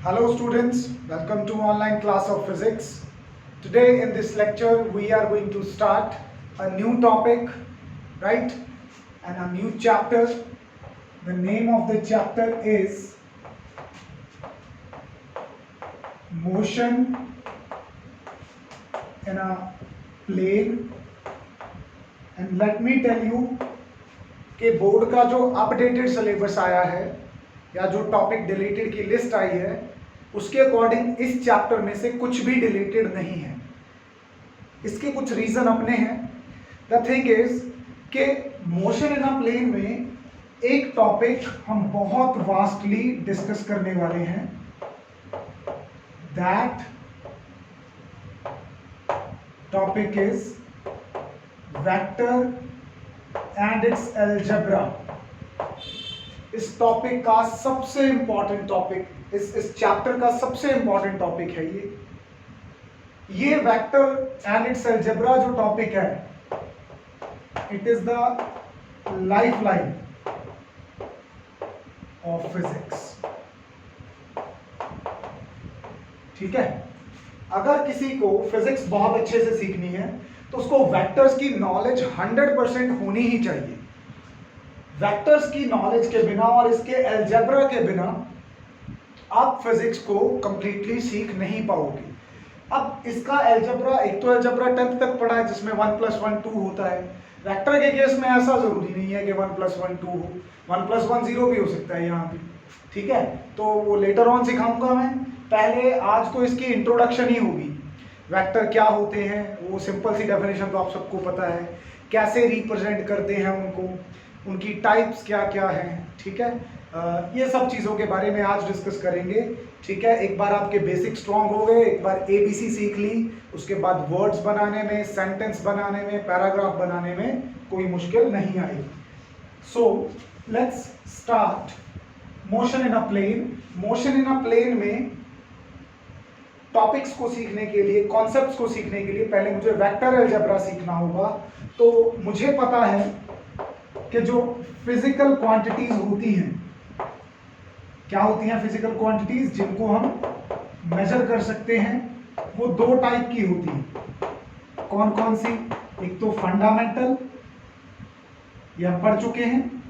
Hello students, welcome to online class of physics. Today in this lecture we are going to start a new topic, right? And a new chapter. The name of the chapter is Motion in a Plane. And let me tell you कि board का जो updated syllabus आया है या जो topic deleted की list आई है उसके अकॉर्डिंग इस चैप्टर में से कुछ भी डिलीटेड नहीं है। इसके कुछ रीजन अपने हैं। द थिंग इज कि मोशन इन अ प्लेन में एक टॉपिक हम बहुत वास्टली डिस्कस करने वाले हैं, that topic is vector and it's algebra. इस टॉपिक का सबसे इंपॉर्टेंट टॉपिक, इस चैप्टर का सबसे इंपॉर्टेंट टॉपिक है ये वेक्टर एंड इट्स अलजेब्रा जो टॉपिक है, it is the lifeline of physics. ठीक है, अगर किसी को फिजिक्स बहुत अच्छे से सीखनी है तो उसको वेक्टर्स की नॉलेज 100% होनी ही चाहिए। वेक्टर्स की नॉलेज के बिना और इसके अलजेब्रा के बिना आप फिजिक्स को कंप्लीटली सीख नहीं पाओगे। अब इसका अलजेब्रा, एक तो अलजेब्रा 10th तक पढ़ा है जिसमें 1 + 1 2 होता है। वेक्टर के केस में ऐसा जरूरी नहीं है कि 1 + 1 2 हो, 1 + 1 0 भी हो सकता है यहाँ पे। ठीक है, तो वो लेटर ऑन सिखाऊंगा मैं। पहले आज तो इसकी इंट्रोडक्शन ही होगी। वेक्टर क्या होते हैं, वो सिंपल सी डेफिनेशन तो आप सबको पता है, कैसे रिप्रेजेंट करते हैं उनको, उनकी टाइप्स क्या क्या हैं। ठीक है, ये सब चीज़ों के बारे में आज डिस्कस करेंगे। ठीक है, एक बार आपके बेसिक स्ट्रॉन्ग हो गए, एक बार ABC सीख ली, उसके बाद वर्ड्स बनाने में, सेंटेंस बनाने में, पैराग्राफ बनाने में कोई मुश्किल नहीं आएगी। So let's start motion in a plane. Motion in a plane में टॉपिक्स को सीखने के लिए, कॉन्सेप्ट्स को सीखने के लिए पहले मुझे वेक्टर अलजेब्रा सीखना होगा। तो मुझे पता है कि जो फिजिकल क्वांटिटीज होती हैं, क्या होती हैं फिजिकल क्वांटिटीज जिनको हम मेजर कर सकते हैं, वो दो टाइप की होती हैं। कौन कौन सी? एक तो फंडामेंटल, ये हम पढ़ चुके हैं,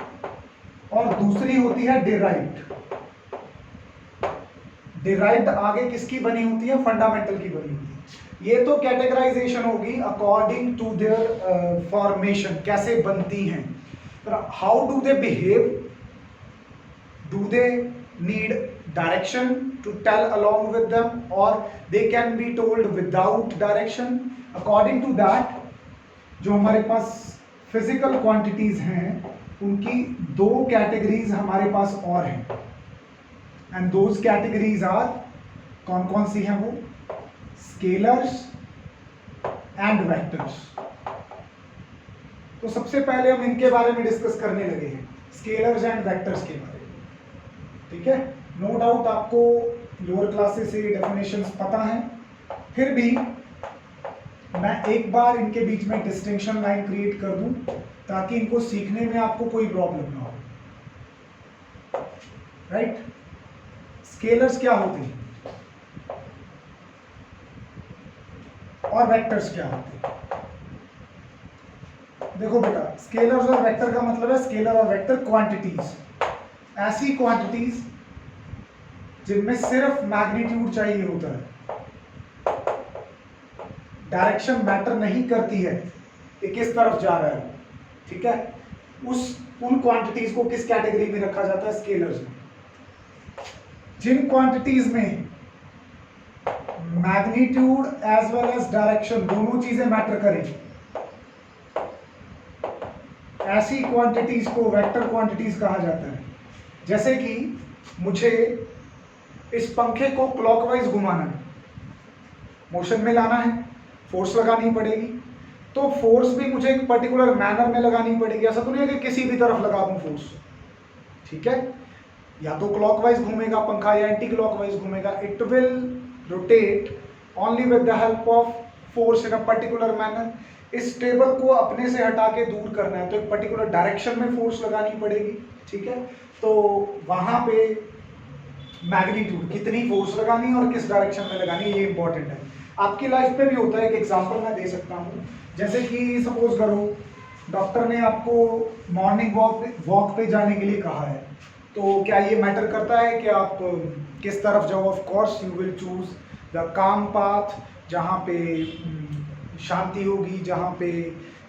और दूसरी होती है डिराइव्ड। डिराइव्ड आगे किसकी बनी होती है? फंडामेंटल की बनी होती है। ये तो कैटेगराइजेशन होगी अकॉर्डिंग टू देयर फॉर्मेशन, कैसे बनती हैं। How do they behave? Do they need direction to tell along with them, और they can be told without direction? According to that जो हमारे पास फिजिकल क्वांटिटीज हैं उनकी दो कैटेगरीज हमारे पास और हैं, एंड दोज कैटेगरीज आर, कौन कौन सी हैं वो? Scalars and vectors. तो सबसे पहले हम इनके बारे में डिस्कस करने लगे हैं, स्केलर्स एंड वेक्टर्स के बारे में। ठीक है, नो डाउट आपको लोअर क्लासेस से डेफिनेशंस पता हैं, फिर भी मैं एक बार इनके बीच में डिस्टिंक्शन लाइन क्रिएट कर दूं ताकि इनको सीखने में आपको कोई प्रॉब्लम ना हो। राइट, स्केलर्स क्या होते हैं और वेक्टर्स क्या होते हैं? देखो बेटा, स्केलर्स और वेक्टर का मतलब है, स्केलर और वेक्टर क्वांटिटीज, ऐसी क्वांटिटीज जिनमें सिर्फ मैग्नीट्यूड चाहिए होता है, डायरेक्शन मैटर नहीं करती है कि किस तरफ जा रहा है। ठीक है, उन क्वांटिटीज को किस कैटेगरी में रखा जाता है? स्केलर्स में। जिन क्वांटिटीज में magnitude as well as direction दोनों चीजें मैटर करें, ऐसी क्वांटिटीज को वेक्टर क्वांटिटीज कहा जाता है। जैसे कि मुझे इस पंखे को क्लॉकवाइज घुमाना है, मोशन में लाना है, फोर्स लगानी पड़ेगी, तो फोर्स भी मुझे एक पर्टिकुलर मैनर में लगानी पड़ेगी। ऐसा तो नहीं है कि किसी भी तरफ लगा दूं फोर्स। ठीक है, या तो क्लॉकवाइज घूमेगा पंखा या एंटी क्लॉकवाइज घूमेगा। It will rotate only with the help of force in a particular manner. इस टेबल को अपने से हटा के दूर करना है तो एक पर्टिकुलर डायरेक्शन में फोर्स लगानी पड़ेगी। ठीक है, तो वहां पे मैग्नीट्यूड, कितनी फोर्स लगानी है और किस डायरेक्शन में लगानी है, ये इंपॉर्टेंट है। आपकी लाइफ में भी होता है। एक एग्जांपल मैं दे सकता हूँ, जैसे कि सपोज करो डॉक्टर ने आपको मॉर्निंग वॉक पे जाने के लिए कहा है, तो क्या ये मैटर करता है कि आप किस तरफ जाओ? Of course you will choose the काम पाथ, जहाँ पे शांति होगी, जहाँ पे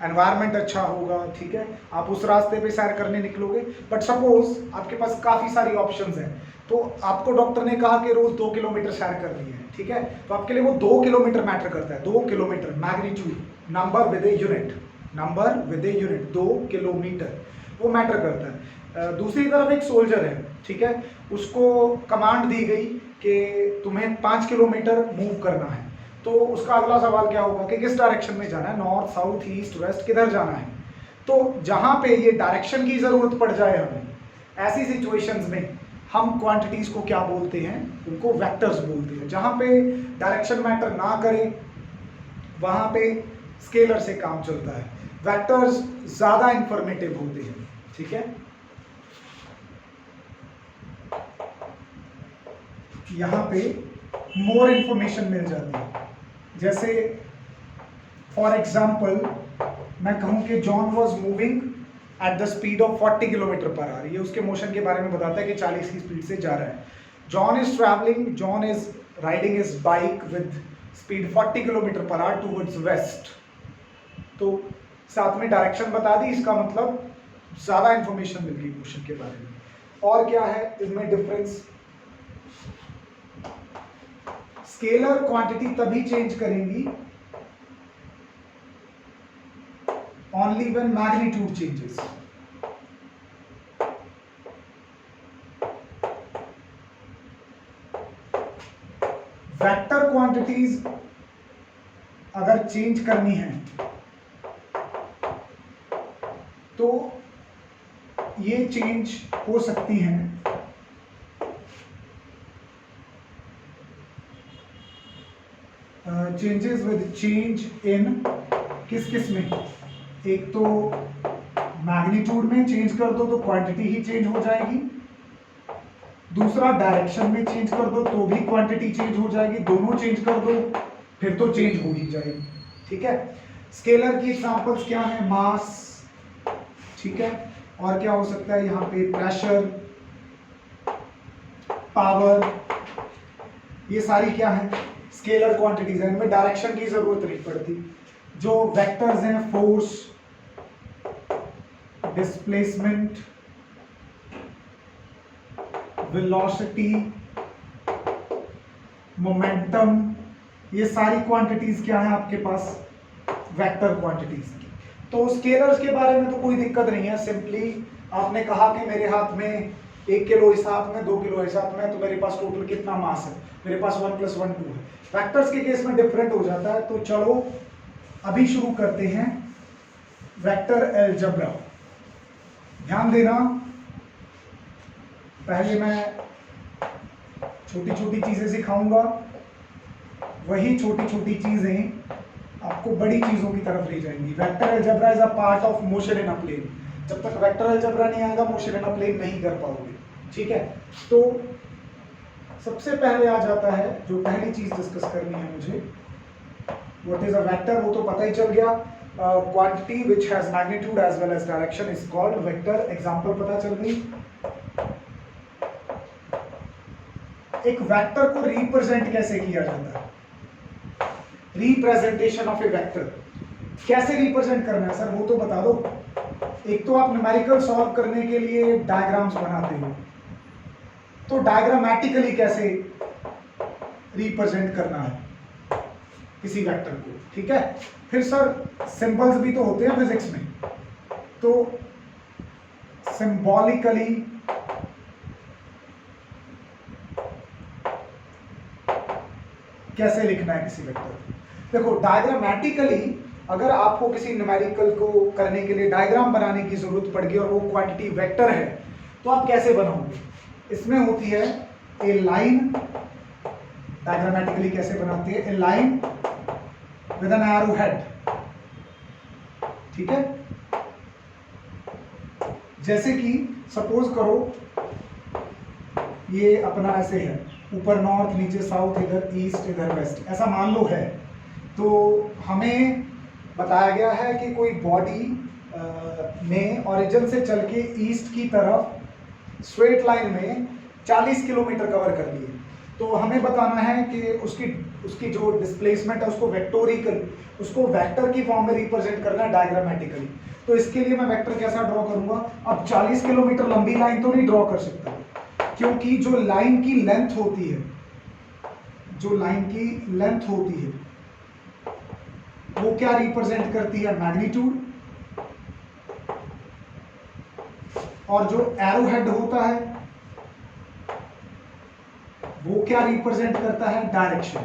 एनवायरनमेंट अच्छा होगा, ठीक है, आप उस रास्ते पे सैर करने निकलोगे। बट सपोज आपके पास काफ़ी सारी ऑप्शंस हैं, तो आपको डॉक्टर ने कहा कि रोज 2 किलोमीटर सैर करनी है, ठीक है, तो आपके लिए वो 2 किलोमीटर मैटर करता है। 2 kilometre magnitude, number with a unit, number with a unit, 2 kilometre वो मैटर करता है। दूसरी तरफ एक सोल्जर है, ठीक है, उसको कमांड दी गई कि तुम्हें 5 किलोमीटर मूव करना है, तो उसका अगला सवाल क्या होगा कि किस डायरेक्शन में जाना है, नॉर्थ साउथ ईस्ट वेस्ट, किधर जाना है? तो जहाँ पे ये डायरेक्शन की ज़रूरत पड़ जाए हमें, ऐसी सिचुएशंस में हम क्वांटिटीज को क्या बोलते हैं? उनको वेक्टर्स बोलते हैं। जहाँ पे डायरेक्शन मैटर ना करे वहाँ पे स्केलर से काम चलता है। वेक्टर्स ज़्यादा इंफॉर्मेटिव होते हैं, ठीक है। यहाँ पे मोर इंफॉर्मेशन मिल जाती है। जैसे फॉर एग्जाम्पल मैं कहूँ कि John was moving at the speed of 40 kilometre per our, ये उसके मोशन के बारे में बताता है कि 40 की स्पीड से जा रहा है। John is travelling, John is riding his bike with speed 40 kilometre per hour towards west. तो साथ में डायरेक्शन बता दी, इसका मतलब ज़्यादा इंफॉर्मेशन मिल गई मोशन के बारे में। और क्या है इसमें डिफरेंस? स्केलर क्वांटिटी तभी चेंज करेंगी only when magnitude changes. Vector quantities अगर चेंज करनी है तो ये चेंज हो सकती हैं चेंजेस विद चेंज इन किस में? एक तो मैग्नीट्यूड में चेंज कर दो तो क्वांटिटी ही चेंज हो जाएगी, दूसरा डायरेक्शन में चेंज कर दो तो भी क्वांटिटी चेंज हो जाएगी, दोनों चेंज कर दो फिर तो चेंज हो ही जाएगी, ठीक है। स्केलर की एग्जांपल्स क्या है? मास, ठीक है, और क्या हो सकता है यहाँ पे? प्रेशर, पावर, ये सारी क्या है? स्केलर क्वांटिटीज है, इनमें डायरेक्शन की जरूरत नहीं पड़ती। जो वेक्टर्स हैं, फोर्स, डिस्प्लेसमेंट, वेलोसिटी, मोमेंटम, ये सारी क्वांटिटीज क्या है आपके पास? वेक्टर क्वांटिटीज की। तो स्केलर्स के बारे में तो कोई दिक्कत नहीं है। सिंपली आपने कहा कि मेरे हाथ में 1 किलो इस हाथ में, 2 किलो इस हाथ में, तो मेरे पास टोटल कितना मास है? मेरे पास 1 + 1 2 है। वेक्टर्स के केस में डिफरेंट हो जाता है। तो चलो अभी शुरू करते हैं वेक्टर अलजेब्रा। ध्यान देना, पहले मैं छोटी छोटी चीजें सिखाऊंगा, वही छोटी छोटी चीजें आपको बड़ी चीजों की तरफ ले जाएंगी। Vector algebra is a part of motion in a plane. जब तक वेक्टर अलजेब्रा नहीं आएगा मोशन इन अ प्लेन नहीं कर पाओगे, ठीक है। तो सबसे पहले आ जाता है जो पहली चीज डिस्कस करनी है मुझे, व्हाट इज अ वेक्टर, वो तो पता ही चल गया। Quantity which has magnitude as well as direction is called vector. Example पता चल गई। एक वेक्टर को रिप्रेजेंट कैसे किया जाता है? रिप्रेजेंटेशन ऑफ ए वेक्टर कैसे रिप्रेजेंट करना है सर, वो तो बता दो। एक तो आप न्यूमेरिकल सॉल्व करने के लिए डायग्राम्स बनाते हो, तो डायग्रामेटिकली कैसे रिप्रेजेंट करना है किसी वेक्टर को, ठीक है। फिर सर सिंबल्स भी तो होते हैं फिजिक्स में, तो सिंबॉलिकली कैसे लिखना है किसी वेक्टर को? देखो डायग्रामेटिकली अगर आपको किसी न्यूमेरिकल को करने के लिए डायग्राम बनाने की जरूरत पड़ गई और वो क्वांटिटी वेक्टर है, तो आप कैसे बनाओगे? इसमें होती है ए लाइन। डायग्रामेटिकली कैसे बनाते हैं? A line with an arrow head, ठीक है। जैसे कि सपोज करो ये अपना ऐसे है, ऊपर नॉर्थ, नीचे साउथ, इधर ईस्ट, इधर वेस्ट, ऐसा मान लो है। तो हमें बताया गया है कि कोई बॉडी ने ओरिजिन से चल के ईस्ट की तरफ स्ट्रेट लाइन में 40 किलोमीटर कवर कर लिए। तो हमें बताना है कि उसकी जो डिस्प्लेसमेंट है उसको वेक्टर की फॉर्म में रिप्रेजेंट करना है डायग्रामेटिकली। तो इसके लिए मैं वेक्टर कैसा ड्रॉ करूंगा? अब 40 किलोमीटर लंबी लाइन तो नहीं ड्रॉ कर सकता, क्योंकि जो लाइन की लेंथ होती है, वो क्या रिप्रेजेंट करती है? मैग्नीट्यूड। और जो एरो हेड होता है वो क्या रिप्रेजेंट करता है? डायरेक्शन।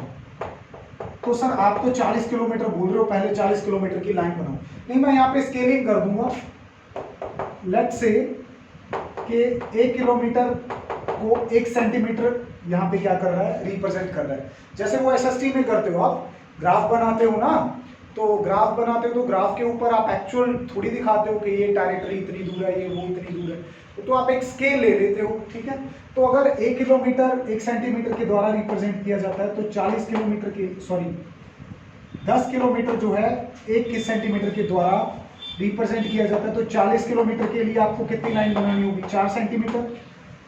तो सर आप तो 40 किलोमीटर बोल रहे हो, पहले 40 किलोमीटर की लाइन बनाओ। नहीं, मैं यहाँ पे स्केलिंग कर दूंगा। लेट्स से कि 1 किलोमीटर को 1 सेंटीमीटर यहाँ पे क्या कर रहा है? रिप्रेजेंट कर रहा है। जैसे वो एसएसटी में करते हो, आप ग्राफ बनाते हो ना, तो ग्राफ बनाते हो तो ग्राफ के ऊपर आप एक्चुअल थोड़ी दिखाते हो कि ये टेरिटरी इतनी दूर है, ये वो इतनी दूर है, तो आप एक स्केल ले लेते हो, ठीक है। तो अगर 1 किलोमीटर 1 सेंटीमीटर के द्वारा रिप्रेजेंट किया जाता है, तो 10 किलोमीटर जो है 1 सेंटीमीटर के द्वारा रिप्रेजेंट किया जाता है, तो 40 किलोमीटर के लिए आपको कितनी लाइन बनानी होगी? 4 सेंटीमीटर।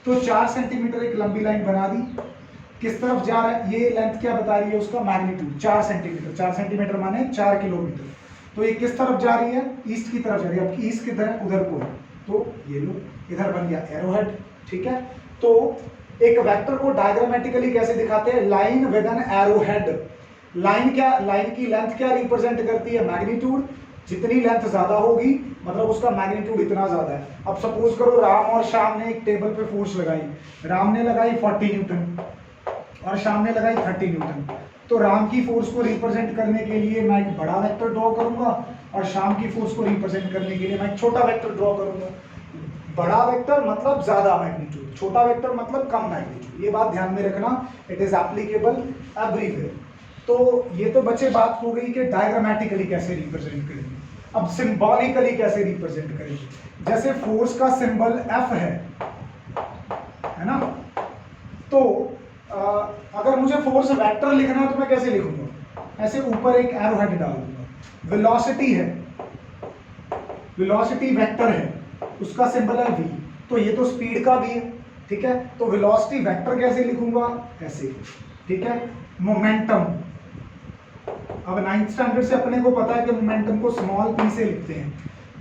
तो 4 सेंटीमीटर एक लंबी लाइन बना दी। किस तरफ जा रहा है? ये लेंथ क्या बता रही है? उसका मैग्नीट्यूड 4 सेंटीमीटर। 4 सेंटीमीटर माने 4 किलोमीटर। तो ये किस तरफ जा रही है? ईस्ट की तरफ जा रही है। अब ईस्ट किधर है? उधर को है, तो ये लो इधर बन गया एरोहेड, ठीक है। तो एक वेक्टर को डायग्रामेटिकली कैसे दिखाते हैं? Line with an arrowhead. Line की लेंथ क्या रिप्रेजेंट करती है? मैग्नीट्यूड। जितनी लेंथ ज्यादा होगी मतलब उसका मैग्नीट्यूड इतना ज्यादा है। अब सपोज करो राम और श्याम ने एक टेबल पे फोर्स लगाई। राम ने लगाई 40 न्यूटन और श्याम ने लगाई 30 न्यूटन। तो राम की फोर्स को रिप्रेजेंट करने के लिए मैं एक बड़ा वेक्टर ड्रॉ करूंगा और श्याम की फोर्स को रिप्रेजेंट करने के लिए मैं एक छोटा वेक्टर ड्रॉ करूंगा। बड़ा वेक्टर मतलब ज्यादा मैग्नीट्यूड, छोटा वेक्टर मतलब कम मैग्नीट्यूड। ये बात ध्यान में रखना, इट इज एप्लीकेबल एवरीवेयर। तो ये तो बच्चे बात हो गई कि डायग्रामेटिकली कैसे रिप्रेजेंट करेंगे। अब सिंबॉलिकली कैसे रिप्रेजेंट करेंगे? जैसे फोर्स का सिंबल F है ना, तो अगर मुझे फोर्स वेक्टर लिखना है तो मैं कैसे लिखूंगा? ऐसे ऊपर एक एरो हेड डाल दूंगा। वेलोसिटी है, वेलोसिटी वेक्टर है, उसका सिंबल है V। तो ये तो स्पीड का भी है, ठीक है। तो वेलोसिटी वेक्टर कैसे लिखूंगा? ऐसे, ठीक है। मोमेंटम, अब 9th स्टैंडर्ड से अपने को पता है कि मोमेंटम को स्मॉल p से लिखते हैं,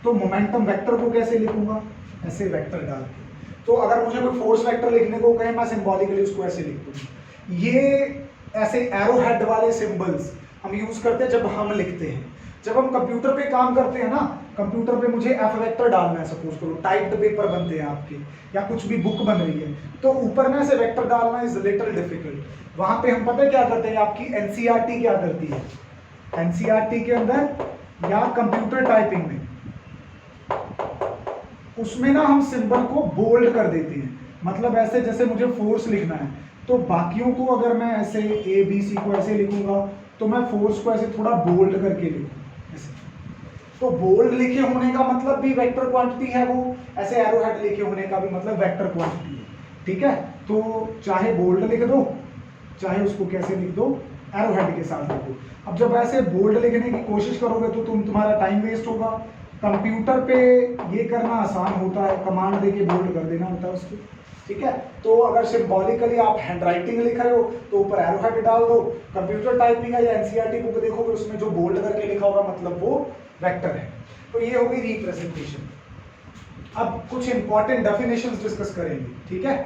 तो मोमेंटम वेक्टर को कैसे लिखूंगा? ऐसे वेक्टर डाल के। तो अगर मुझे कोई फोर्स वेक्टर लिखने को कहे, मैं सिंबॉलिकली उसको ऐसे लिख दूंगा। ये ऐसे एरो हेड वाले सिंबल्स हम यूज करते हैं जब हम लिखते हैं। जब हम कंप्यूटर पे काम करते हैं ना, कंप्यूटर पे मुझे एफ वेक्टर डालना है, सपोज करो टाइप्ड पेपर बनते हैं आपके या कुछ भी बुक बन रही है, तो ऊपर में से वेक्टर डालना इज लिटिल डिफिकल्ट। वहां पे हम पता है क्या करते हैं? आपकी एनसीईआरटी क्या करती है? एनसीईआरटी के अंदर या कंप्यूटर टाइपिंग में, उसमें ना हम सिंबल को बोल्ड कर देते हैं। मतलब ऐसे जैसे मुझे फोर्स लिखना है, तो बाकियों को अगर मैं ऐसे ए बी सी को ऐसे लिखूंगा, तो मैं फोर्स को ऐसे थोड़ा बोल्ड करके लिखूंगा ऐसे। तो बोल्ड लिखे होने का मतलब भी वेक्टर क्वांटिटी है वो, ऐसे एरो हेड लिखे होने का भी मतलब वेक्टर क्वांटिटी है, ठीक है। तो चाहे बोल्ड लिख दो, चाहे उसको कैसे लिख दो, एरो हेड के साथ लिखो। अब जब ऐसे बोल्ड लिखने की कोशिश करोगे तो तुम्हारा टाइम वेस्ट होगा। कंप्यूटर पे ये करना आसान होता है, कमांड देके बोल्ड कर देना होता है उसको, ठीक है। तो अगर सिंबॉलिकली आप हैंडराइटिंग लिख रहे हो तो ऊपर एरो हेड डाल दो। कंप्यूटर टाइपिंग है या एनसीईआरटी बुक देखोगे उसमें जो बोल्ड करके लिखा होगा मतलब वो वेक्टर है। तो ये होगी रिप्रेजेंटेशन। अब कुछ इंपॉर्टेंट डेफिनेशंस डिस्कस करेंगे, ठीक है।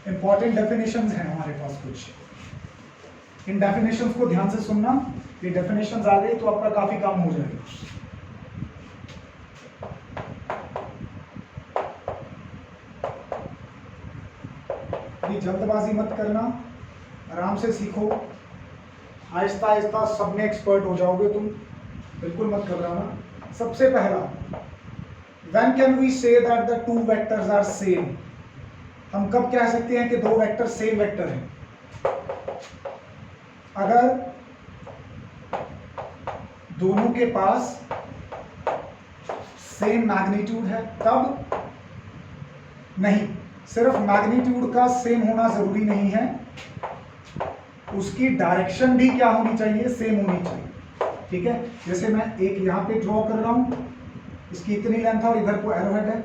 इंपॉर्टेंट डेफिनेशंस हैं हमारे पास कुछ। इन डेफिनेशंस को ध्यान से सुनना, ये डेफिनेशंस आ गई तो आपका काफी काम हो जाएगा। जल्दबाजी मत करना, आराम से सीखो, आहिस्ता आहिस्ता सब में एक्सपर्ट हो जाओगे तुम, बिल्कुल मत घबराना। सबसे पहला, when can we say that the two vectors are same? हम कब कह सकते हैं कि दो वेक्टर सेम वेक्टर हैं? अगर दोनों के पास सेम मैग्नीट्यूड है तब नहीं, सिर्फ मैग्नीट्यूड का सेम होना जरूरी नहीं है, उसकी डायरेक्शन भी क्या होनी चाहिए, सेम होनी चाहिए। ठीक है, जैसे मैं एक यहां पे ड्रॉ कर रहा हूं, इसकी इतनी लेंथ है और इधर को एरोहेड है,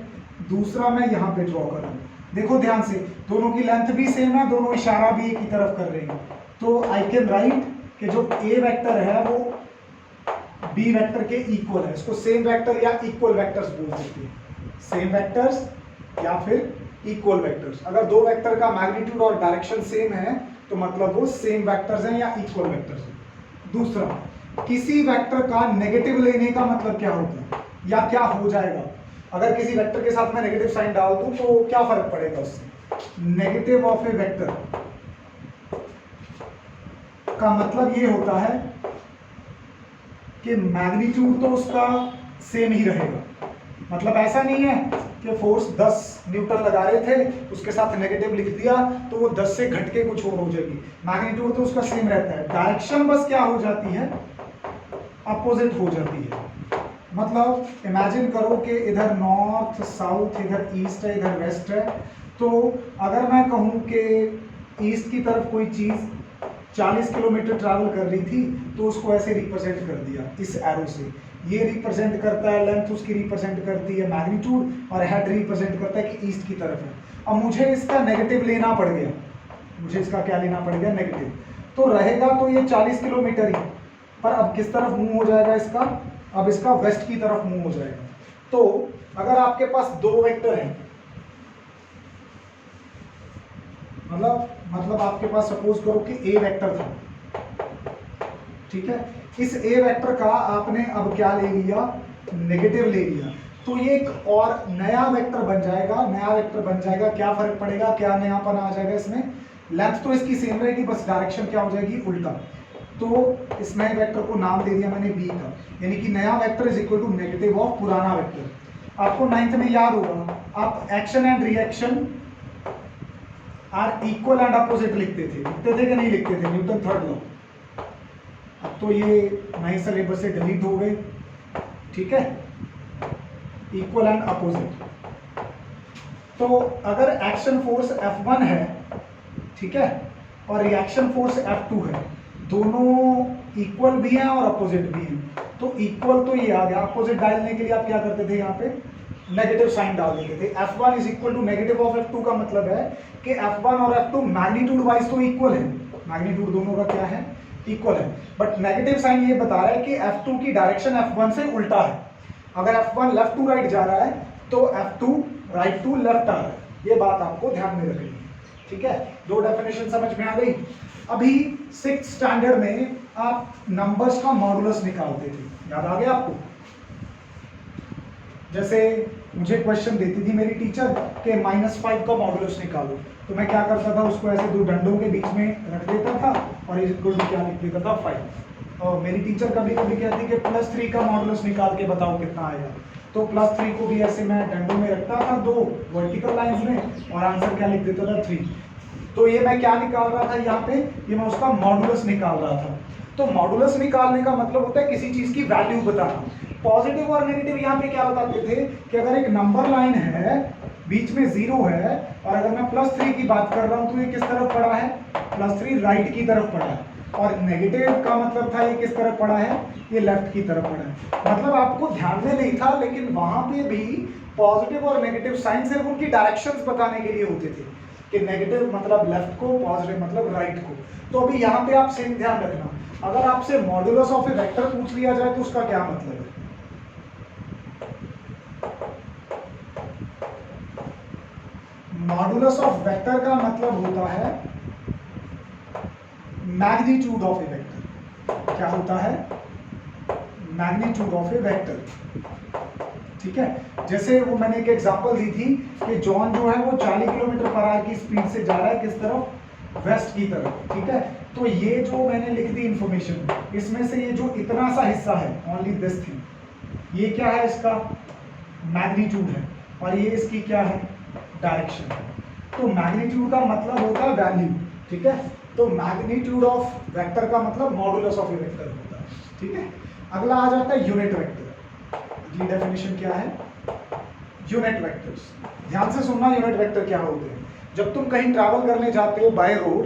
दूसरा मैं यहां पे ड्रॉ कर रहा हूं, देखो ध्यान से दोनों की लेंथ भी सेम है, दोनों इशारा भी एक ही तरफ कर रहे हैं। तो आई कैन राइट कि जो ए वेक्टर है वो बी वेक्टर के इक्वल है, इसको सेम वेक्टर या इक्वल वेक्टर्स बोल सकते हैं, सेम वेक्टर्स या फिर इक्वल वेक्टर्स। अगर दो वेक्टर का मैग्नीट्यूड और डायरेक्शन सेम है तो मतलब वो सेम वेक्टर्स हैं या इक्वल वेक्टर्स हैं। दूसरा, किसी वेक्टर का नेगेटिव लेने का मतलब क्या होता है या क्या हो जाएगा, अगर किसी वेक्टर के साथ मैं नेगेटिव साइन डाल दूं तो क्या फर्क पड़ेगा उससे। नेगेटिव ऑफ ए वेक्टर का मतलब ये होता है कि मैग्नीट्यूड तो उसका सेम ही रहेगा, मतलब ऐसा नहीं है कि फोर्स 10 न्यूटन लगा रहे थे उसके साथ नेगेटिव लिख दिया तो वो 10 से घट के कुछ और हो जाएगी, मैग्नीट्यूड तो उसका सेम रहता है, डायरेक्शन बस क्या हो जाती है, अपोजिट हो जाती है। मतलब इमेजिन करो कि इधर नॉर्थ साउथ, इधर ईस्ट है, इधर वेस्ट है, तो अगर मैं कहूं कि ईस्ट की तरफ कोई चीज 40 किलोमीटर ट्रैवल कर रही थी तो उसको ऐसे रिप्रेजेंट कर दिया इस एरो से, ये रिप्रेजेंट करता है लेंथ, उसकी रिप्रेजेंट करती है मैग्नीट्यूड, और हेड रिप्रेजेंट करता है कि ईस्ट की तरफ है। अब मुझे इसका नेगेटिव लेना पड़ गया, मुझे इसका क्या लेना पड़ गया, नेगेटिव, तो रहेगा तो ये 40 किलोमीटर ही, पर अब किस तरफ मूव हो जाएगा इसका, अब इसका वेस्ट की तरफ मूव हो जाएगा। तो अगर आपके पास दो वेक्टर हैं, मतलब आपके पास सपोज करो कि ए वेक्टर था, ठीक है, इस ए वेक्टर का आपने अब क्या ले लिया, नेगेटिव ले लिया, तो ये एक और नया वेक्टर बन जाएगा, नया वेक्टर बन जाएगा। क्या फर्क पड़ेगा, क्या नयापन आ जाएगा इसमें, लेंथ तो इसकी सेम रहेगी, बस डायरेक्शन क्या हो जाएगी, उल्टा। तो इस नए वेक्टर को नाम दे दिया मैंने बी का, यानी कि नया vector is equal to negative of पुराना वेक्टर। आपको 9th में याद होगा, आप action and reaction are equal and opposite लिखते थे कि नहीं लिखते थे, न्यूटन थर्ड लॉ। अब तो ये नए सिलेबस से डिलीट हो गए, ठीक है, इक्वल एंड अपोजिट। तो अगर एक्शन फोर्स F1 है, ठीक है, और रिएक्शन फोर्स F2 है, दोनों इक्वल भी हैं और अपोजिट भी हैं, तो इक्वल तो ये आ गया, अपोजिट डालने के लिए आप क्या करते थे, यहाँ पे नेगेटिव साइन डाल देते थे। F1 is equal to negative of F2 का मतलब है कि F1 और F2 मैग्नीट्यूड वाइज तो इक्वल है, मैग्नीट्यूड दोनों का क्या है, इक्वल है, बट नेगेटिव साइन ये बता रहा है कि F2 की डायरेक्शन F1 से उल्टा है। अगर F1 लेफ्ट टू राइट जा रहा है तो F2 राइट टू लेफ्ट आ रहा है, ये बात आपको ध्यान में रखनी है, ठीक है। दो डेफिनेशन समझ में आ गई। अभी 6th स्टैंडर्ड में आप नंबर्स का मॉडुलस निकालते थे, याद आ गया आपको। जैसे मुझे क्वेश्चन देती थी मेरी टीचर कि -5 का मॉडुलस निकालो, तो मैं क्या करता था, उसको ऐसे दो डंडों के बीच में रख देता था और इज इक्वल टू क्या लिख देता था, 5। और मेरी टीचर कभी कभी कहती कि +3 का मॉडुलस निकाल के बताओ कितना आएगा, तो +3 को भी ऐसे मैं डंडों में रखता था दो वर्टिकल लाइंस में, और आंसर क्या लिख देता था, 3। तो ये मैं क्या निकाल रहा था यहाँ पे, ये मैं उसका मॉडुलस निकाल रहा था। तो मॉडुलस निकालने का मतलब होता है किसी चीज की वैल्यू बताना। पॉजिटिव और नेगेटिव यहाँ पे क्या बताते थे कि अगर एक नंबर लाइन है, बीच में 0 है, और अगर मैं +3 की बात कर रहा हूँ तो ये किस तरफ पड़ा है, +3 राइट की तरफ पड़ा है, और नेगेटिव का मतलब था ये किस तरफ पड़ा है, ये लेफ्ट की तरफ पड़ा है। मतलब आपको ध्यान में नहीं था, लेकिन वहां पे भी पॉजिटिव और नेगेटिव साइन सिर्फ उनकी डायरेक्शंस बताने के लिए होते थे, कि नेगेटिव मतलब लेफ्ट को, पॉजिटिव मतलब राइट को। तो अभी यहाँ पे आप सेम ध्यान रखना, अगर आपसे मॉडुलस ऑफ ए वेक्टर पूछ लिया जाए तो उसका क्या मतलब है। मॉडुलस ऑफ वेक्टर का मतलब होता है मैग्नीट्यूड ऑफ ए वेक्टर। क्या होता है, मैग्नीट्यूड ऑफ ए वेक्टर, ठीक है। जैसे वो मैंने एक एग्जांपल दी थी कि जॉन जो है वो 40 किलोमीटर पर आवर की स्पीड से जा रहा है किस तरफ, वेस्ट की तरफ, ठीक है। तो ये जो मैंने लिख दी इंफॉर्मेशन, इसमें से ये जो इतना सा हिस्सा है, ओनली दिस थिंग, ये क्या है, इसका मैग्नीट्यूड है, और ये इसकी क्या है, डायरेक्शन। तो मैग्नीट्यूड का मतलब होता है वैल्यू, ठीक है। तो मैग्नीट्यूड ऑफ वेक्टर का मतलब मॉडुलस ऑफ ए वेक्टर होता है, ठीक है। अगला आ जाता है यूनिट वेक्टर। अगली डेफिनेशन क्या है, यूनिट वेक्टर्स। ध्यान से सुनना यूनिट वेक्टर क्या होते हैं। जब तुम कहीं ट्रैवल करने जाते हो बाय रोड,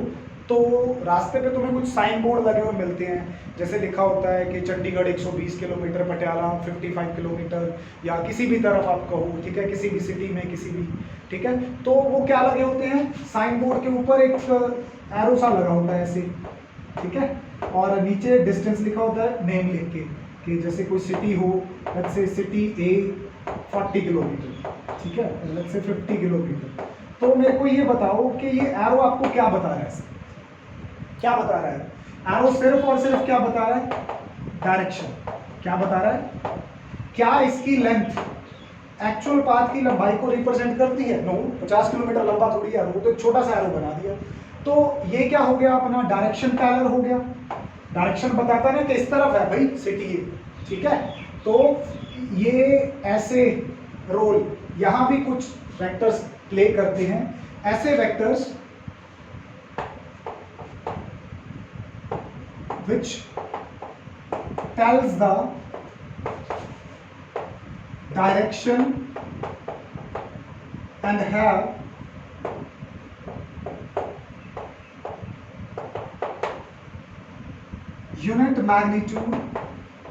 तो रास्ते पे तुम्हें कुछ साइन बोर्ड लगे हुए मिलते हैं, जैसे लिखा होता है कि चंडीगढ़ 120 किलोमीटर, पटियाला 55 किलोमीटर, या किसी भी तरफ आप कहो, ठीक है, किसी भी सिटी में किसी भी, ठीक है। तो वो क्या लगे होते हैं, साइन बोर्ड के ऊपर एक एरो सा लगा होता है ऐसे, ठीक है, और नीचे डिस्टेंस लिखा होता है नेम लिख के, कि जैसे कोई सिटी हो, let's say city A 40 kilometre, ठीक है, लेट्स से 50 किलोमीटर। तो मेरे को ये बताओ कि ये एरो आपको क्या बता रहा है, क्या बता रहा है? एरो सिर्फ और सिर्फ क्या बता रहा है? डायरेक्शन। क्या बता रहा है? क्या इसकी लेंथ एक्चुअल पाथ की लंबाई को रिप्रेजेंट करती है? नो, 50 किलोमीटर लंबा थोड़ी है, वो तो एक छोटा सा एरो बना दिया। तो ये क्या हो गया अपना डायरेक्शन टेलर हो गया। डायरेक्शन बताता है कि इस तरफ है भाई सिटी है, ठीक है। तो ये ऐसे रोल यहां भी कुछ वेक्टर्स प्ले करते हैं। ऐसे vectors which tells the direction and have unit magnitude,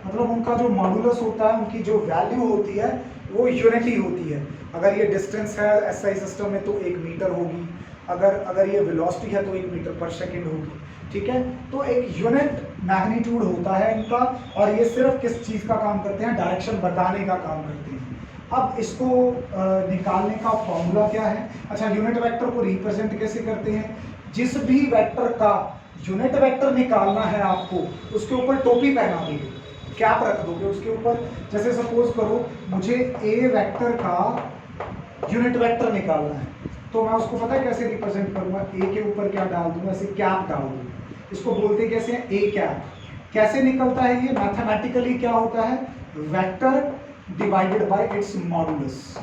मतलब उनका जो मॉडुलस होता है, उनकी जो वैल्यू होती है वो यूनिट ही होती है। अगर ये डिस्टेंस है एसआई सिस्टम में तो 1 मीटर होगी, अगर ये वेलोसिटी है तो 1 मीटर पर सेकेंड होगी, ठीक है। तो एक यूनिट मैग्नीट्यूड होता है इनका, और ये सिर्फ किस चीज़ का काम करते हैं? डायरेक्शन बताने का काम करते हैं। अब इसको निकालने का फॉर्मूला क्या है? अच्छा, यूनिट वेक्टर को रिप्रेजेंट कैसे करते हैं? जिस भी वेक्टर का यूनिट वेक्टर निकालना है आपको, उसके ऊपर टोपी पहना दोगे, कैप रख दोगे उसके ऊपर। जैसे सपोज करो मुझे ए वेक्टर का यूनिट वेक्टर निकालना है, तो मैं उसको पता है कैसे रिप्रेजेंट करूंगा? ए के ऊपर क्या डाल दूंगा? ऐसे कैप डाल दूंगा। इसको बोलते कैसे हैं? A cap. कैसे निकलता है ये? मैथमेटिकली क्या होता है? Vector divided by it's modulus.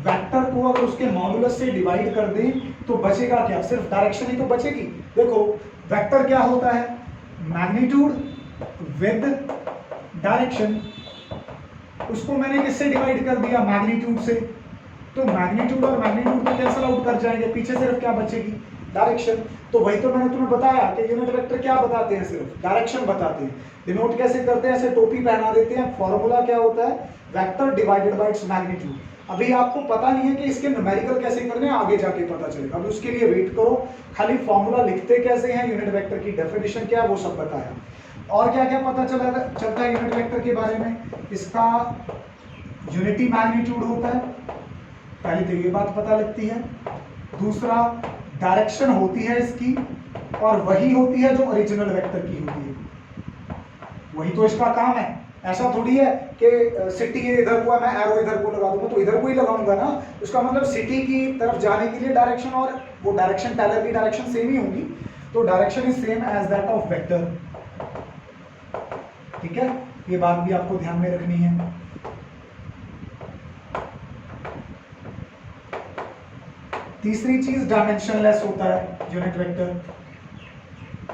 Vector को अगर उसके मॉडुलस से डिवाइड कर दें तो बचेगा क्या? सिर्फ डायरेक्शन ही तो बचेगी। देखो वेक्टर क्या होता है? Magnitude with direction. उसको मैंने किससे डिवाइड कर दिया? मैग्नीट्यूड से। तो मैग्नीट्यूड और मैग्नीट्यूड को कैंसिल आउट कर जाएंगे, पीछे सिर्फ क्या बचेगी? डायरेक्शन। तो वही तो मैंने तुम्हें बताया कि यूनिट वेक्टर क्या बताते हैं? सिर्फ डायरेक्शन बताते हैं। डिनोट कैसे करते हैं? ऐसे टोपी पहना देते हैं। फॉर्मूला क्या होता है? Vector divided by its magnitude. अभी आपको पता नहीं है कि इसके न्यूमेरिकल कैसे करने हैं, आगे जाके पता चलेगा। अभी उसके लिए वेट करो। खाली फॉर्मूला लिखते कैसे हैं, यूनिट वेक्टर की डेफिनेशन क्या है, वो सब बताया। और क्या क्या पता चलता है यूनिट वेक्टर के बारे में? इसका यूनिटी मैग्नीट्यूड होता है, पहली तो ये बात पता लगती है। दूसरा, डायरेक्शन होती है इसकी, और वही होती है जो ओरिजिनल वेक्टर की होती है। वही तो इसका काम है। ऐसा थोड़ी है कि सिटी इधर को है, मैं एरो इधर को लगा दूंगा तो इधर को ही लगाऊंगा ना। उसका मतलब सिटी की तरफ जाने के लिए डायरेक्शन और वो डायरेक्शन टेलर की डायरेक्शन सेम ही होगी। तो direction is same as that of vector, ठीक है। ये बात भी आपको ध्यान में रखनी है। तीसरी चीज, डायमेंशनलेस होता है यूनिट वेक्टर।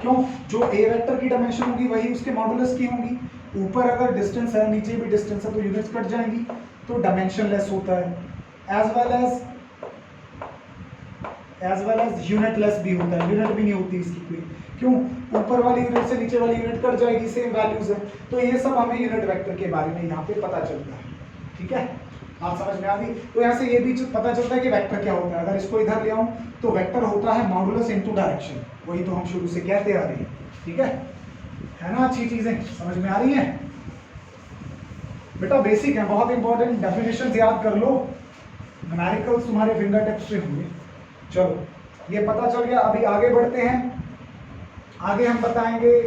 क्यों? जो ए वेक्टर की डायमेंशन होगी वही उसके मॉडुलस की होगी। ऊपर अगर डिस्टेंस है, नीचे भी डिस्टेंस है, तो यूनिट्स कट जाएंगी। तो डायमेंशनलेस होता है। एज वेल एज यूनिटलेस भी होता है। यूनिट भी नहीं होती इसकी कोई। क्यों? ऊपर वाली यूनिट से नीचे वाली यूनिट कट जाएगी, सेम वैल्यूज है। तो ये सब हमें यूनिट वेक्टर के बारे में यहाँ पे पता चलता है, ठीक है। आप समझ में आ गई? तो यहाँ से ये भी पता चलता है कि वेक्टर क्या होता है। अगर इसको इधर ले आऊं तो वेक्टर होता है मॉडुलस इनटू डायरेक्शन। वही तो हम शुरू से कहते आ रहे हैं, ठीक है ना। अच्छी चीजें समझ में आ रही हैं बेटा? बेसिक है, बहुत इंपॉर्टेंट। डेफिनेशन याद कर लो, न्यूमेरिकल्स तुम्हारे फिंगर टिप्स पे होंगे। चलो ये पता चल गया। अभी आगे बढ़ते हैं। आगे हम बताएंगे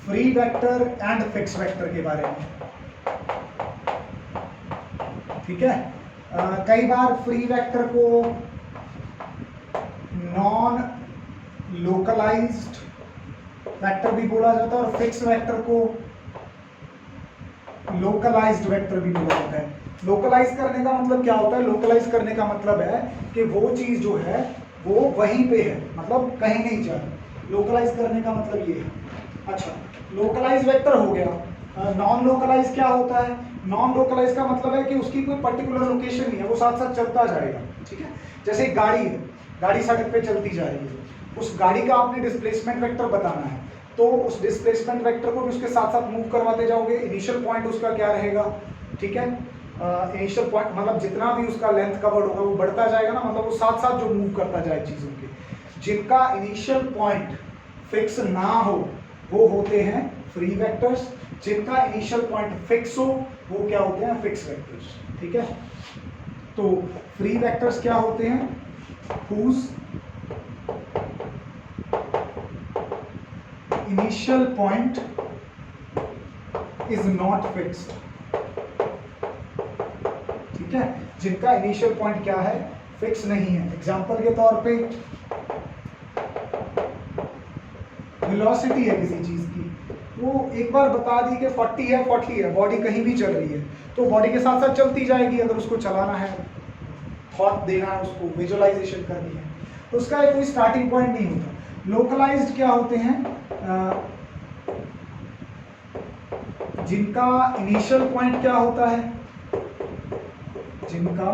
free vector and fix vector के बारे में, ठीक है। कई बार फ्री वेक्टर को नॉन लोकलाइज्ड वेक्टर भी बोला जाता है और फिक्स वेक्टर को लोकलाइज्ड वेक्टर भी बोला जाता है। लोकलाइज करने का मतलब क्या होता है? लोकलाइज करने का मतलब है कि वो चीज जो है वो वहीं पे है, मतलब कहीं नहीं जा रही। लोकलाइज करने का मतलब ये है। अच्छा, लोकलाइज वेक्टर हो गया। नॉन लोकलाइज क्या होता है? नॉन लोकलाइज का मतलब है कि उसकी कोई पर्टिकुलर लोकेशन नहीं है, वो साथ साथ चलता जाएगा, ठीक है। जैसे एक गाड़ी है, गाड़ी सड़क पे चलती जा रही है, उस गाड़ी का आपने डिस्प्लेसमेंट वेक्टर बताना है, तो उस डिस्प्लेसमेंट वेक्टर को भी उसके साथ साथ मूव करवाते जाओगे। इनिशियल पॉइंट उसका क्या रहेगा, ठीक है, इनिशियल पॉइंट मतलब जितना भी उसका लेंथ कवर्ड होगा वो बढ़ता जाएगा ना, मतलब वो साथ साथ जो मूव करता जाए चीज़ों के। जिनका इनिशियल पॉइंट फिक्स ना हो वो होते हैं फ्री वेक्टर्स, जिनका इनिशियल पॉइंट फिक्स हो वो क्या होते हैं, फिक्स वेक्टर्स, ठीक है। तो फ्री वेक्टर्स क्या होते हैं, whose initial point is not fixed, ठीक है, जिनका इनिशियल पॉइंट क्या है, फिक्स नहीं है। एग्जांपल के तौर पे वेलोसिटी है किसी चीज की, वो एक बार बता दी कि 40 है 40 है, बॉडी कहीं भी चल रही है तो बॉडी के साथ साथ चलती जाएगी। अगर उसको चलाना है, थॉट देना है, उसको विजुअलाइजेशन करनी है, तो उसका एक कोई स्टार्टिंग पॉइंट नहीं होता। लोकलाइज्ड क्या होते हैं, जिनका इनिशियल पॉइंट क्या होता है, जिनका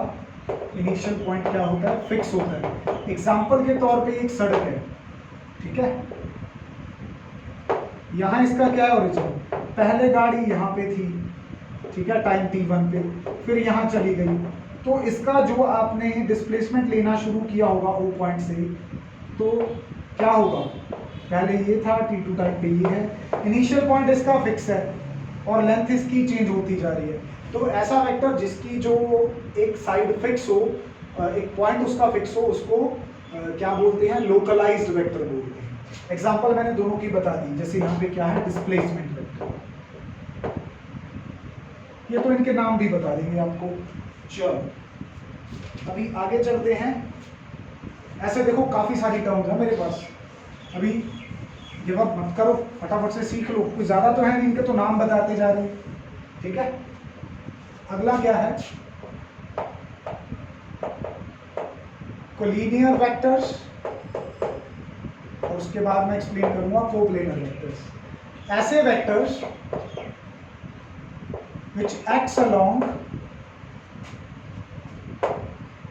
इनिशियल पॉइंट क्या होता है, फिक्स होता है। एग्जांपल के तौर पे एक सड़क है, ठीक है, यहां इसका क्या है ओरिजिन, पहले गाड़ी यहाँ पे थी, ठीक है, टाइम t1 पे, फिर यहाँ चली गई, तो इसका जो आपने डिस्प्लेसमेंट लेना शुरू किया होगा O पॉइंट से, तो क्या होगा, पहले ये था, t2 टाइम पे ये है, इनिशियल पॉइंट इसका फिक्स है और लेंथ इसकी चेंज होती जा रही है। तो ऐसा वेक्टर जिसकी जो एक साइड फिक्स हो, एक पॉइंट उसका फिक्स हो, उसको क्या बोलते हैं, लोकलाइज्ड वेक्टर बोलते हैं। एग्जांपल मैंने दोनों की बता दी, जैसे यहाँ पे क्या है, डिस्प्लेसमेंट वेक्टर, ये तो इनके नाम भी बता देंगे आपको। चलो अभी आगे चलते हैं। ऐसे देखो काफी सारी टर्म्स है मेरे पास, अभी गिव अप मत करो, फटाफट से सीख लो, कुछ ज्यादा तो है नहीं, इनके तो नाम बताते जा रहे हैं, ठीक है। अगला क्या है, कोलिनियर वेक्टर्स, और उसके बाद मैं एक्सप्लेन करूंगा कोप्लेनर वेक्टर्स। ऐसे vectors which acts along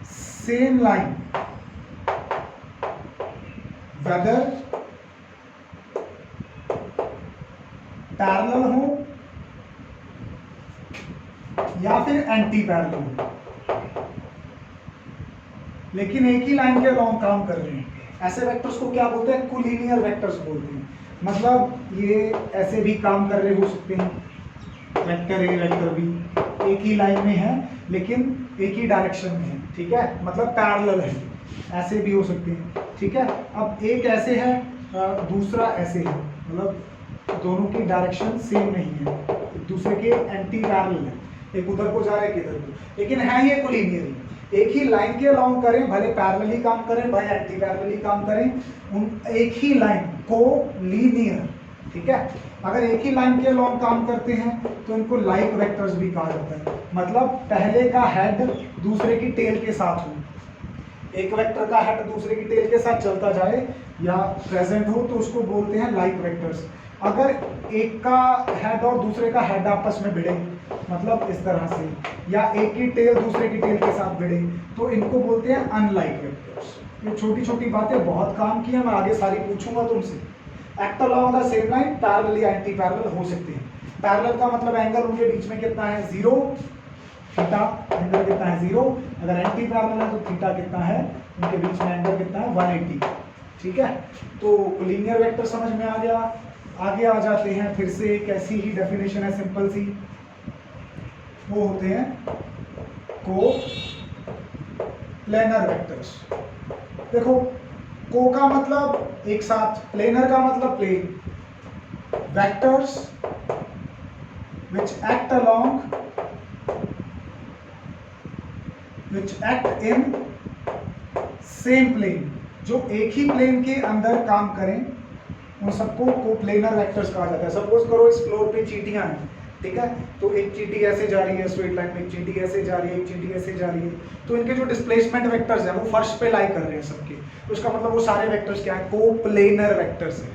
same line whether parallel हो या फिर एंटी पैरेलल हो, लेकिन एक ही लाइन के अलॉन्ग काम कर रहे हैं। ऐसे वेक्टर्स को क्या बोलते हैं, कोलिनियर वेक्टर्स बोलते हैं। मतलब ये ऐसे भी काम कर रहे हो सकते हैं, वेक्टर ए वेक्टर बी एक ही लाइन में है लेकिन एक ही डायरेक्शन में है, ठीक है, मतलब पैरेलल है, ऐसे भी हो सकते हैं, ठीक है। अब एक ऐसे है, दूसरा ऐसे है, मतलब दोनों की डायरेक्शन सेम नहीं है, एक दूसरे के एंटी पैरेलल है, एक उधर को जा रहा है एक इधर को, लेकिन है ये कोलिनियर ही, एक ही लाइन के अलॉन्ग करें, भले पैरेलली काम करें भले एंटी पैरेलली काम करें, उन एक ही लाइन को लीनियर, ठीक है। अगर एक ही लाइन के अलॉन्ग काम करते हैं तो इनको लाइक वेक्टर्स भी कहा जाता है, मतलब पहले का हेड दूसरे की टेल के साथ हो, एक वेक्टर का हेड दूसरे की टेल के साथ चलता जाए या प्रेजेंट हो तो उसको बोलते हैं लाइक वेक्टर्स। अगर एक का हेड और दूसरे का हेड आपस में भिड़े, मतलब इस तरह से, या एक की टेल दूसरे की टेल के साथ भिड़े, तो इनको बोलते हैं अनलाइक वेक्टर्स। ये छोटी छोटी बातें बहुत काम की हैं, मैं आगे सारी पूछूंगा तुमसे। Act along the same line, parallel या एंटी पैरेलल हो सकते हैं। पैरेलल का मतलब एंगल उनके बीच में कितना है, 0, थीटा एंगल कितना है 0। अगर एंटी पैरेलल है तो थीटा कितना है, उनके बीच में एंगल कितना है 180, ठीक है। तो लीनियर वेक्टर समझ में आ गया। आगे आ जाते हैं, फिर से एक ऐसी ही डेफिनेशन है सिंपल सी, वो होते हैं को-प्लेनर वेक्टर्स। देखो को का मतलब एक साथ, प्लेनर का मतलब plane, vectors which act in same plane, जो एक ही प्लेन के अंदर काम करें उन सबको कोप्लेनर वेक्टर्स कहा जाता है। सपोज करो इस फ्लोर पे चींटियां हैं, ठीक है, तो एक चींटी ऐसे जा रही है स्ट्रेट लाइन में, एक चींटी ऐसे जा रही है, एक चींटी ऐसे जा रही है, तो इनके जो डिस्प्लेसमेंट वेक्टर्स हैं वो फर्श पे लाई कर रहे हैं सबके, तो इसका मतलब वो सारे वेक्टर्स क्या है, कोप्लेनर वेक्टर्स हैं।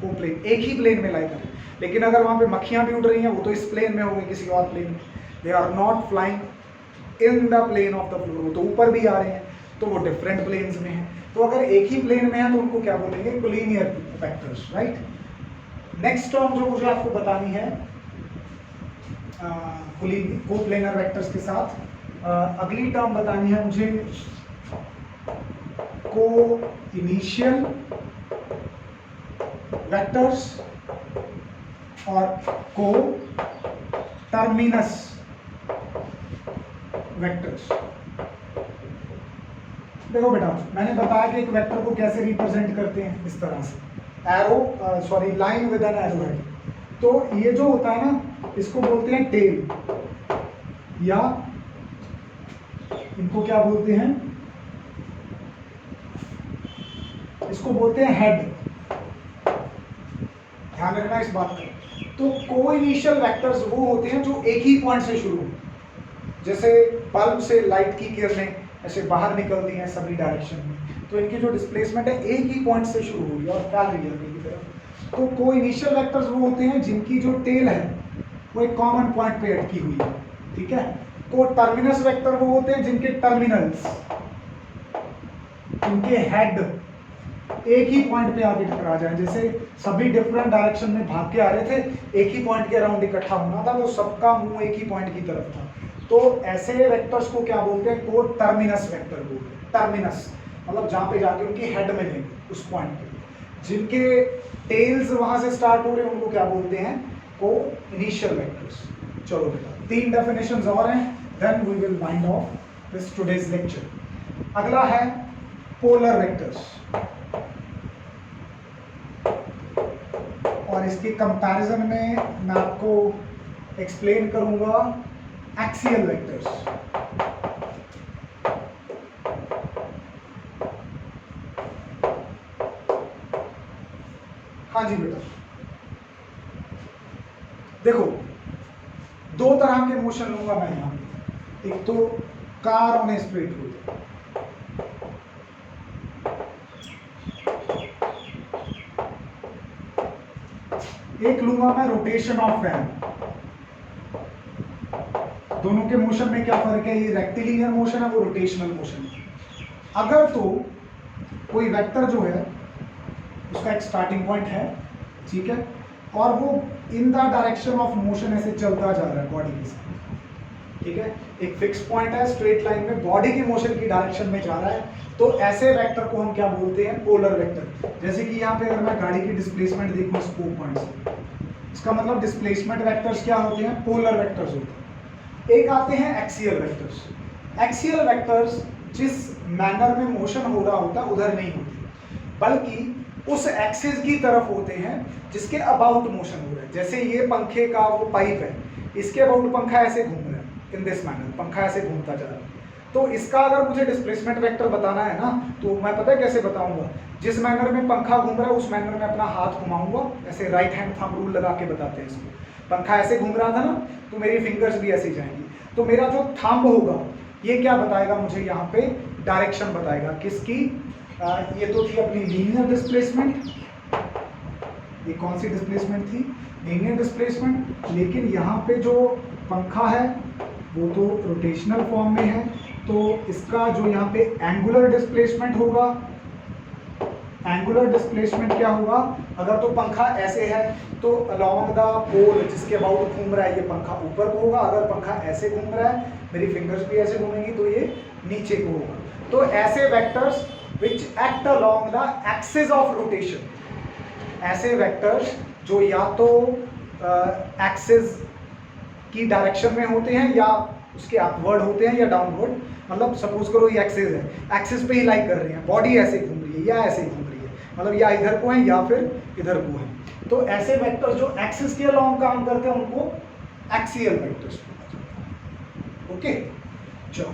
कोप्लेन एक ही प्लेन में लाई कर रहे हैं। लेकिन अगर वहाँ पे मक्खियाँ भी उड़ रही हैं वो तो इस प्लेन में होंगे, किसी और प्लेन में। They are not flying in the plane of the floor, वो तो ऊपर भी आ रहे हैं, तो वो डिफरेंट प्लेन्स में हैं। तो अगर एक ही प्लेन में है तो उनको क्या बोलेंगे, collinear vectors, right. Next term जो मुझे आपको बतानी है कोप्लेनर वेक्टर्स के साथ, अगली टर्म बतानी है मुझे को इनिशियल वेक्टर्स और को टर्मिनस वेक्टर्स। देखो बेटा, मैंने बताया कि एक वेक्टर को कैसे रिप्रेजेंट करते हैं, इस तरह से line with an arrow head. तो ये जो होता है ना, इसको बोलते हैं टेल, या इनको क्या बोलते हैं, इसको बोलते हैं हेड। ध्यान रखना इस बात का। तो को इनिशियल वेक्टर्स वो होते हैं जो एक ही पॉइंट से शुरू हो, जैसे बल्ब से लाइट की किरणें ऐसे बाहर निकलती हैं सभी डायरेक्शन में, तो इनकी जो डिस्प्लेसमेंट है एक ही पॉइंट से शुरू हो रही है और फैल रही है आगे की तरफ। तो को इनिशियल वेक्टर्स वो होते हैं जिनकी जो टेल है वो एक कॉमन पॉइंट पे अटकी हुई है, ठीक है। को टर्मिनस वेक्टर वो होते हैं जिनके टर्मिनल्स, इनके हेड एक ही पॉइंट पे आगे टकरा जाए, जैसे सभी डिफरेंट डायरेक्शन में भाग के आ रहे थे, एक ही पॉइंट के अराउंड इकट्ठा होना था, तो सबका मुंह एक ही पॉइंट की तरफ था। तो ऐसे वेक्टर्स को क्या बोलते हैं, को टर्मिनस वेक्टर बोलते हैं। टर्मिनस मतलब जहां पे जाके उनकी हेड मिलेंगे उस पॉइंट पे, जिनके टेल्स वहां से स्टार्ट हो रहे हैं उनको क्या बोलते हैं, को इनिशियल वेक्टर्स। चलो बेटा, 3 डेफिनेशंस और हैं, then we will wind off this today's lecture. अगला है पोलर वेक्टर्स, और इसके कंपैरिजन में मैं आपको एक्सप्लेन करूंगा एक्सियल वेक्टर्स। हाँ जी बेटा, देखो 2 तरह के मोशन लूंगा मैं यहां पे, एक तो car on a straight road, एक लूंगा मैं रोटेशन ऑफ फैन। दोनों के मोशन में क्या फर्क है, ये रेक्टिलिनियर मोशन है, वो रोटेशनल मोशन है। अगर तो कोई वेक्टर जो है उसका एक स्टार्टिंग पॉइंट है, ठीक है, और वो in the direction of motion ऐसे चलता जा रहा है बॉडी के साथ, ठीक है, एक फिक्स पॉइंट है स्ट्रेट लाइन में, बॉडी की मोशन की डायरेक्शन में जा रहा है, तो ऐसे वेक्टर को हम क्या बोलते हैं, पोलर वेक्टर। जैसे कि यहाँ पे अगर मैं गाड़ी की डिस्प्लेसमेंट देखूं स्कोप पॉइंट से, इसका मतलब डिस्प्लेसमेंट वेक्टर्स क्या होते हैं, पोलर वेक्टर्स होते हैं। एक आते हैं एक्सियल वेक्टर्स। एक्सियल वेक्टर्स जिस मैनर में मोशन हो रहा होता है उधर नहीं होते, बल्कि उस एक्सिस की तरफ होते हैं जिसके अबाउट मोशन हो रहा है। जैसे ये पंखे का वो पाइप है, इसके अबाउट पंखा ऐसे घूम रहा है, इन दिस मैनर पंखा ऐसे घूमता जा रहा है। तो इसका अगर मुझे डिस्प्लेसमेंट वेक्टर बताना है ना, तो मैं पता है कैसे बताऊंगा, जिस मैनर में पंखा घूम रहा है उस मैनर में अपना हाथ घुमाऊंगा, ऐसे राइट हैंड थंब रूल लगा के बताते हैं इसको। पंखा ऐसे घूम रहा था ना, तो मेरी फिंगर्स भी ऐसे जाएंगी, तो मेरा जो थंब होगा ये क्या बताएगा मुझे, यहाँ पे डायरेक्शन बताएगा किसकी। ये तो थी अपनी लीनियर डिस्प्लेसमेंट, ये कौन सी डिस्प्लेसमेंट थी, लीनियर डिस्प्लेसमेंट। लेकिन यहाँ पे जो पंखा है वो तो रोटेशनल फॉर्म में है, तो इसका जो यहाँ पे एंगुलर डिस्प्लेसमेंट होगा, एंगुलर डिस्प्लेसमेंट क्या होगा, अगर तो पंखा ऐसे है तो अलोंग द पोल जिसके अबाउट घूम रहा है ये पंखा ऊपर को होगा, अगर पंखा ऐसे घूम रहा है, मेरी फिंगर्स भी ऐसे घूमेंगी, तो ये नीचे को होगा। तो ऐसे vectors which act along the axis of rotation, ऐसे वेक्टर्स जो या तो एक्सिस की डायरेक्शन में होते हैं या उसके अपवर्ड होते हैं या डाउनवर्ड। मतलब सपोज करो ये एक्सिस है, एक्सिस पे ही लाइक कर रही है, बॉडी ऐसे घूम रही है या ऐसे घूम रही है, मतलब या इधर को है या फिर इधर को है। तो ऐसे वेक्टर्स जो एक्सिस के अलॉन्ग काम करते हैं उनको एक्सियल वेक्टर्स बोला जाता है। ओके, चलो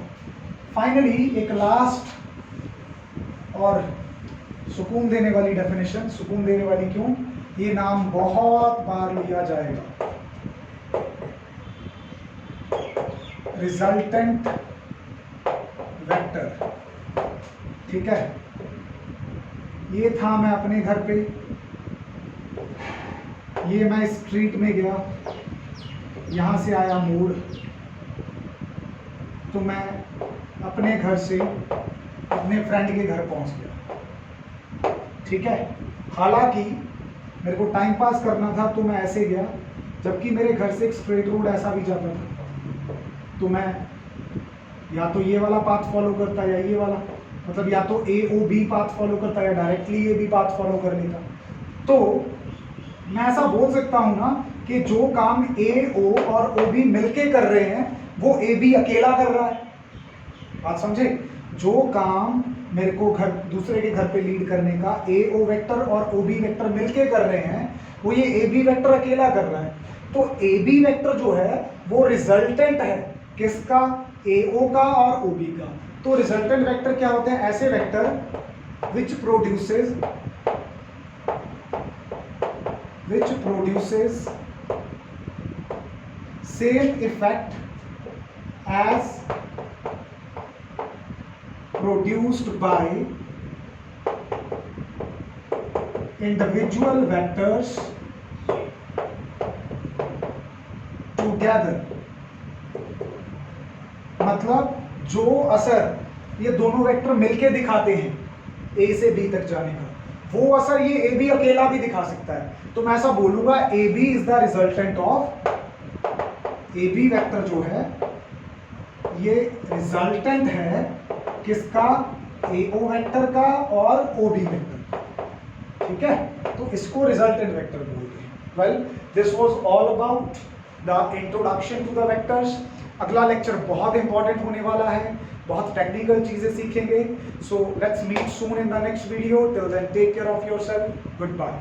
फाइनली एक लास्ट और सुकून देने वाली डेफिनेशन। सुकून देने वाली क्यों, ये नाम बहुत बार लिया जाएगा, रिजल्टेंट वेक्टर, ठीक है। ये था मैं अपने घर पे ये मैं स्ट्रीट में गया, यहाँ से आया मोड़, तो मैं अपने घर से अपने फ्रेंड के घर पहुँच गया, ठीक है। हालांकि मेरे को टाइम पास करना था तो मैं ऐसे गया, जबकि मेरे घर से एक स्ट्रेट रोड ऐसा भी जाता था, तो मैं या तो ये वाला पाथ फॉलो करता या ये वाला, मतलब या तो A O B path follow करता या directly A B path follow कर लेता। तो मैं ऐसा बोल सकता हूं ना कि जो काम ए ओ और ओ बी मिलके कर रहे हैं वो ए बी अकेला कर रहा है। बात समझे? जो काम मेरे को घर दूसरे के घर पे लीड करने का ए ओ वेक्टर और ओ बी वेक्टर मिलके कर रहे हैं, वो ये ए बी वेक्टर अकेला कर रहा है। तो ए बी वेक्टर जो है वो रिजल्टेंट है किसका? ए ओ का और ओ बी का। तो रिजल्टेंट वेक्टर क्या होते हैं? ऐसे vector which produces same effect as produced by individual vectors together। मतलब जो असर ये दोनों वेक्टर मिलके दिखाते हैं ए से बी तक जाने का, वो असर ये ए बी अकेला भी दिखा सकता है। तो मैं ऐसा बोलूंगा A B is the resultant of, A B vector जो है ये रिजल्टेंट है किसका? ए ओ वेक्टर का और ओ बी वेक्टर, ठीक है। तो इसको रिजल्टेंट वेक्टर बोलते हैं। Well, this was all about the introduction to the vectors. अगला लेक्चर बहुत इंपॉर्टेंट होने वाला है, बहुत टेक्निकल चीजें सीखेंगे। So let's meet soon in the next video. Till then take care of yourself. Good bye.